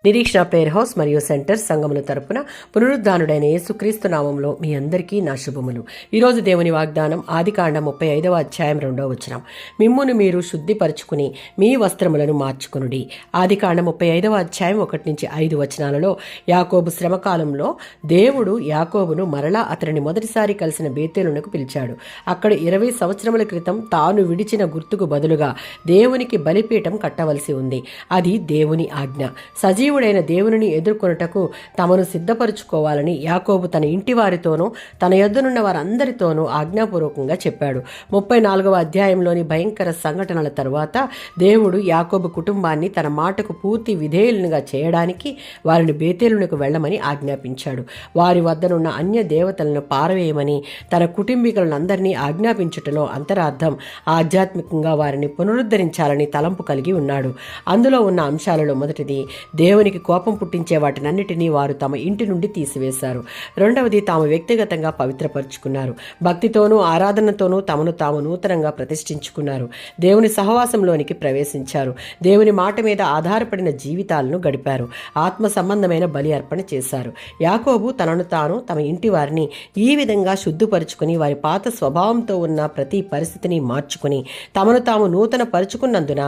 నిరీక్షణ prayer house మరియు centre సంఘముల తరపున పునరుద్ధానుడైన యేసుక్రీస్తు నామంలో మీ అందరికీ నా శుభములు. ఈరోజు దేవుని వాగ్దానం ఆదికాండం 35వ అధ్యాయం 2వ వచనం. మిమ్మును మీరు శుద్ధిపరచుకుని మీ వస్త్రములను మార్చుకునుడి. ఆదికాండం 35వ అధ్యాయం 1-5 వచనాలలో యాకోబు శ్రమకాలంలో దేవుడు యాకోబును మరలా అతనిని మొదటిసారి కలిసిన బేతేలునకు పిలిచాడు. అక్కడ 20 సంవత్సరముల క్రితం తాను విడిచిన గుర్తుకు బదులుగా దేవునికి బలిపీఠం కట్టవలసి ఉంది. అది దేవుని ఆజ్ఞ. సజీవుడైన దేవునిని ఎదుర్కొనుటకు తమను సిద్ధపరుచుకోవాలని యాకోబు తన ఇంటి వారితోనూ తన యొద్దనున్న వారందరితోనూ ఆజ్ఞాపూర్వకంగా చెప్పాడు. 34వ అధ్యాయంలోని భయంకర సంఘటనల తరువాత దేవుడు యాకోబు కుటుంబాన్ని తన మాటకు పూర్తి విధేయులుగా చేయడానికి వారిని బేతేలునకు వెళ్ళమని ఆజ్ఞాపించాడు. వారి వద్దనున్న అన్య దేవతలను పారవేయమని తన కుటుంబీకులందరినీ ఆజ్ఞాపించుటలో అంతరార్థం ఆధ్యాత్మికంగా వారిని పునరుద్ధరించాలని తలంపు కలిగి ఉన్నాడు. అందులో ఉన్న అంశాలలో మొదటిది, దేవునికి కోపం పుట్టించే వాటినన్నిటినీ వారు తమ ఇంటి నుండి తీసివేశారు. రెండవది, తాము వ్యక్తిగతంగా పవిత్రపరుచుకున్నారు. భక్తితోనూ ఆరాధనతోనూ తమను తాము నూతనంగా ప్రతిష్ఠించుకున్నారు. దేవుని సహవాసంలోనికి ప్రవేశించారు. దేవుని మాట మీద ఆధారపడిన జీవితాలను గడిపారు. ఆత్మ సంబంధమైన బలి అర్పణ చేశారు. యాకోబు తనను తాను తమ ఇంటి వారిని ఈ విధంగా శుద్ధిపరుచుకుని వారి పాత స్వభావంతో ఉన్న ప్రతి పరిస్థితిని మార్చుకుని తమను తాము నూతన పరుచుకున్నందున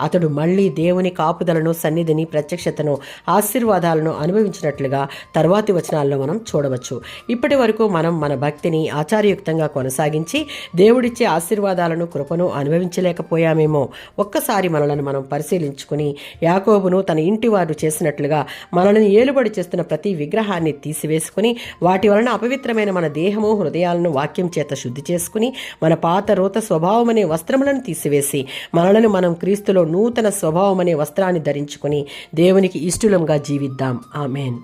అతడు మళ్లీ దేవుని కాపుదలను, సన్నిధిని, ప్రత్యక్షతను, ఆశీర్వాదాలను అనుభవించినట్లుగా తర్వాతి వచనాల్లో మనం చూడవచ్చు. ఇప్పటి వరకు మనం మన భక్తిని ఆచారయుక్తంగా కొనసాగించి దేవుడిచ్చే ఆశీర్వాదాలను, కృపను అనుభవించలేకపోయామేమో. ఒక్కసారి మనలను మనం పరిశీలించుకుని యాకోబును తన ఇంటి వారు చేసినట్లుగా మనల్ని ఏలుబడి చేస్తున్న ప్రతి విగ్రహాన్ని తీసివేసుకుని వాటి వలన అపవిత్రమైన మన దేహము, హృదయాలను వాక్యం చేత శుద్ధి చేసుకుని మన పాత రోత స్వభావం అనే వస్త్రములను తీసివేసి మనలను మనం క్రీస్తులో నూతన స్వభావం అనే వస్త్రాన్ని ధరించుకుని దేవునికి ఇష్టలుగా జీవిద్దాం. ఆమేన్.